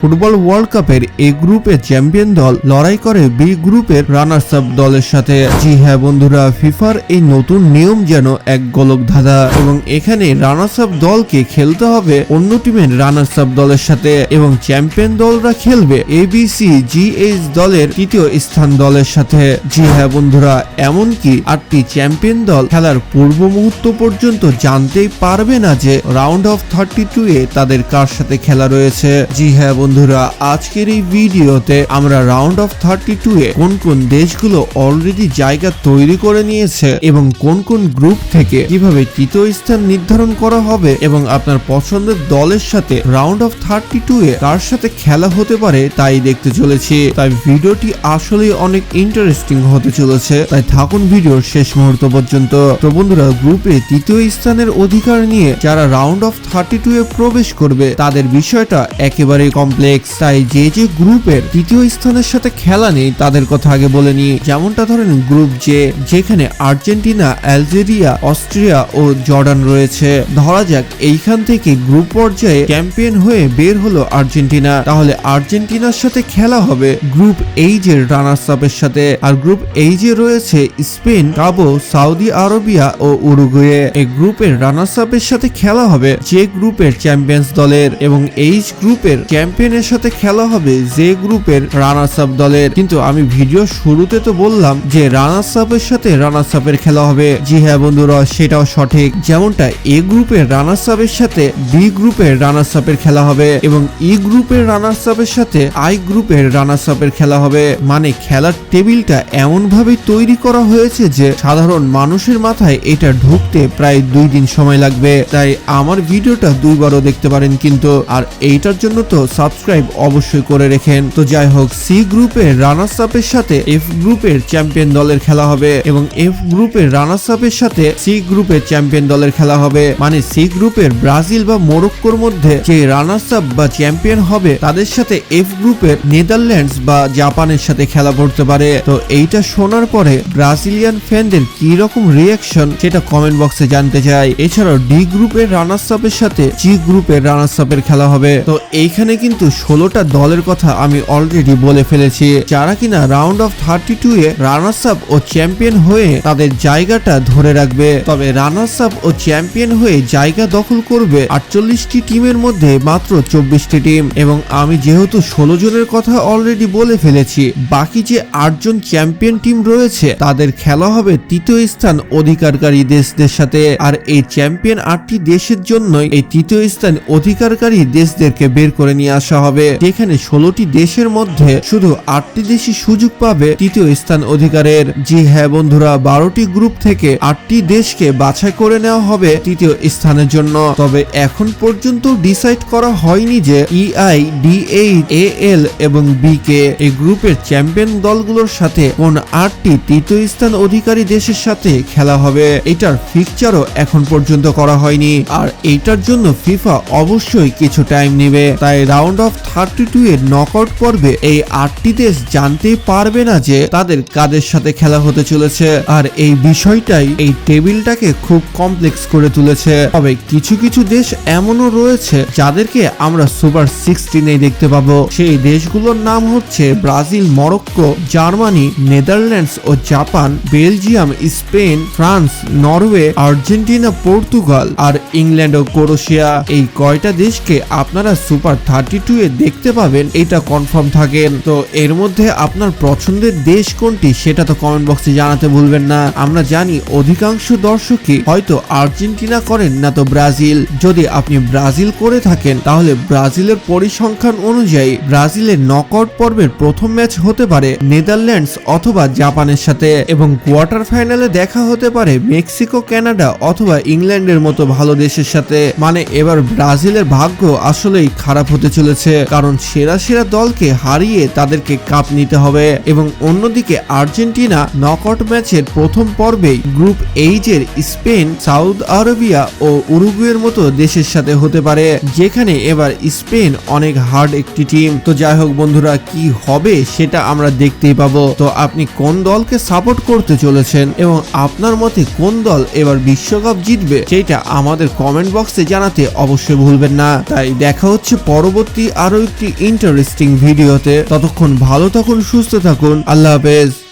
Football world কাপের এ গ্রুপে champion দল লড়াই করে বি গ্রুপের রানার্স আপ দলের সাথে। জি হ্যাঁ বন্ধুরা, ফিফার এই নতুন নিয়ম যেন এক গোলক ধাঁধা এবং এখানে রানার্স আপ দলকে খেলতে হবে অন্য টিমের রানার্স আপ দলের সাথে এবং চ্যাম্পিয়ন দলরা খেলবে ABCGH দলের তৃতীয় স্থান দলের সাথে। জি হ্যাঁ বন্ধুরা, এমনকি 8টি চ্যাম্পিয়ন দল খেলার পূর্ব মুহূর্ত পর্যন্ত জানতেই পারবে না যে রাউন্ড অফ 32 এ তাদের কার সাথে খেলা রয়েছে। জি হ্যাঁ বন্ধুরা, আজকের এই ভিডিওতে আমরা রাউন্ড অফ 32 এ কোন কোন দেশগুলো অলরেডি জায়গা তৈরি করে নিয়েছে এবং কোন কোন গ্রুপ থেকে কিভাবে তৃতীয় স্থান নির্ধারণ করা হবে এবং আপনার পছন্দের দলের সাথে রাউন্ড অফ 32 এ কার সাথে খেলা হতে পারে তাই দেখতে চলেছি। তাই ভিডিওটি আসলে অনেক ইন্টারেস্টিং হতে চলেছে, তাই থাকুন ভিডিওর শেষ মুহূর্ত পর্যন্ত। তো বন্ধুরা, গ্রুপে তৃতীয় স্থানের অধিকার নিয়ে যারা রাউন্ড অফ 32 এ প্রবেশ করবে তাদের বিষয়টা একেবারে কমপ্লেক্স। তাই যে যে গ্রুপের তৃতীয় স্থানের সাথে খেলা নেই তাদের কথা আগে বলে নিই। যেমনটা ধরেন গ্রুপ জে, যেখানে আর্জেন্টিনা, আলজেরিয়া, অস্ট্রিয়া ও জর্ডান রয়েছে। ধরা যাক এইখান থেকে গ্রুপ পর্যায়ে চ্যাম্পিয়ন হয়ে বের হলো আর্জেন্টিনা, তাহলে আর্জেন্টিনার সাথে খেলা হবে গ্রুপ এইচ এর রানার্স আপের সাথে। আর গ্রুপ এইচ এ রয়েছে স্পেন, কাবো, সৌদি আরবিয়া ও উরুগুয়ে। এই গ্রুপের রানার্স আপের সাথে খেলা হবে যে গ্রুপের চ্যাম্পিয়ন্স দলের এবং এইচ গ্রুপের চ্যাম্পিয়নের সাথে খেলা হবে যে গ্রুপের রানার্স আপ দলের। কিন্তু আমি ভিডিও শুরুতে তো বললাম যে রানার্স আপের সাথে রানার্স আপের খেলা হবে। জি হ্যাঁ বন্ধুরা, সেটাও সঠিক। যেমনটা এ গ্রুপের রানার্স আপের সাথে বি গ্রুপের রানার্স আপের খেলা হবে এবং ই গ্রুপের রানার্স আপের সাথে আই গ্রুপের রানার্স আপের খেলা হবে। মানে খেলার টেবিলটা এমন ভাবে তৈরি করা হয়েছে যে সাধারণ মানুষের মাথায় এটা ঢুকতে প্রায় 2 দিন সময় লাগবে। তাই আমার ভিডিওটা দুইবারও দেখতে পারেন কিন্তু। আর এইটার জন্য তো সাবস্ক্রাইব অবশ্যই করে রেখেন। তো যাই হোক, সি গ্রুপের রানার্স আপের সাথে এফ গ্রুপের চ্যাম্পিয়ন দলের খেলা হবে এবং এফ গ্রুপের রানার্স আপের সাথে সি গ্রুপের চ্যাম্পিয়ন দলের খেলা হবে। মানে সি গ্রুপের ব্রাজিল বা মরক্কোর মধ্যে যে রানার্স আপ বা চ্যাম্পিয়ন হবে তাদের সাথে এফ গ্রুপের নেদারল্যান্ডস বা জাপানের সাথে খেলা পড়তে পারে। তো এইটা শোনার পরে ব্রাজিলিয়ান ফ্যানদের কি রকম রিয়াকশন সেটা কমেন্ট বক্সে জানতে চাই। এছাড়াও ডি গ্রুপের রানার্স আপের সাথে জি গ্রুপের রানার্স আপের খেলা হবে। তো এইখানে কিন্তু 16টা দলের কথা আমি অলরেডি বলে ফেলেছি যারা কিনা রাউন্ড অফ 32 এ রানার্স আপ ও চ্যাম্পিয়ন হয়ে তাদের জায়গাটা ধরে রাখবে। তবে রানার্স আপ ও চ্যাম্পিয়ন হয়ে জায়গা দখল করবে 48টি টিমের মধ্যে মাত্র 24টি টিম এবং আমি যেহেতু 16 জনের কথা অলরেডি বলে ফেলেছি, বাকি যে 8 জন চ্যাম্পিয়ন টিম রয়েছে তাদের খেলা হবে তৃতীয় স্থান অধিকারকারী দেশদের সাথে। আর এই চ্যাম্পিয়ন 8টি দেশের জন্যই এই তৃতীয় স্থান অধিকারকারী দেশদেরকে বের করে নিয়ে আসা হবে, যেখানে 16টি দেশের মধ্যে শুধু 8টি দেশই সুযোগ পাবে তৃতীয় স্থান অধিকারের। জি হ্যাঁ বন্ধুরা, 12টি গ্রুপ থেকে 8টি দেশকে বাছাই করে নেওয়া হবে তৃতীয় স্থানের জন্য। তবে এখন পর্যন্ত ডিসাইড করা হয়নি যে EI, DH, AL এবং BK এই গ্রুপের চ্যাম্পিয়ন দলগুলোর সাথে কোন 8টি তৃতীয় স্থান অধিকারী দেশের সাথে খেলা হবে। এটার ফিকচারও এখন পর্যন্ত করা হয়নি আর এইটার জন্য ফিফা অবশ্যই কিছু টাইম নেবে। তাই রাউন্ড অফ 32 এর নকআউট পর্বে এই 8টি দেশ জানতেই পারবে না যে তাদের কাদের সাথে খেলা হতে চলেছে। আর এই বিষয়টাই এই টেবিলটাকে খুব কমপ্লেক্স করে তুলেছে। তবে কিছু কিছু দেশ এমনও রয়েছে যাদেরকে আমরা সুপার 16 দেখতে পাবো। সেই দেশগুলোর নাম হচ্ছে ব্রাজিল, মরক্কো, জার্মানি, নেদারল্যান্ডস ও Japan, Belgium, Spain, France, Norway, Argentina, Portugal আর ইংল্যান্ড ও ক্রোয়েশিয়া। এই কয়টা দেশকে আপনারা সুপার 32 এ দেখতে পাবেন এটা কনফার্ম থাকেন। তো এর মধ্যে আপনার পছন্দের দেশ কোনটি সেটা তো কমেন্ট বক্সে জানাতে ভুলবেন না। আমরা জানি অধিকাংশ দর্শকই হয়তো আর্জেন্টিনা করেন না তো ব্রাজিল। যদি আপনি ব্রাজিল করে থাকেন তাহলে ব্রাজিলের পরিসংখ্যান অনুযায়ী ব্রাজিলের নকআউট পর্বের প্রথম ম্যাচ হতে পারে নেদারল্যান্ডস অথবা জাপানের সাথে এবং কোয়ার্টার ফাইনালে দেখা হতে পারে মেক্সিকো, কানাডা অথবা ইংল্যান্ডের মতো ভালো দেশের সাথে। মানে এবার ব্রাজিলের ভাগ্য আসলেই খারাপ হতে চলেছে, কারণ সেরা সেরা দলকে হারিয়ে তাদেরকে কাপ নিতে হবে। এবং অন্যদিকে আর্জেন্টিনা নকআউট ম্যাচের প্রথম পর্বেই গ্রুপ এইচ এর স্পেন, সৌদি আরবিয়া ও উরুগুয়ের মতো দেশের সাথে হতে পারে, যেখানে এবার স্পেন অনেক হার্ড একটি টিম। তো যাই হোক বন্ধুরা, কি হবে সেটা আমরা দেখতেই পাবো। তো আপনি কোন দলকে সাপোর্ট করতে চলেছেন এবং আপনার মতে কোন দল এবার বিশ্বকাপ জিতবে সেটা আমাদের কমেন্ট বক্সে জানাতে অবশ্যই ভুলবেন না। তাই দেখা হচ্ছে পরবর্তী আরো একটি ইন্টারেস্টিং ভিডিওতে। ততক্ষণ ভালো থাকুন, সুস্থ থাকুন, আল্লাহ হাফেজ।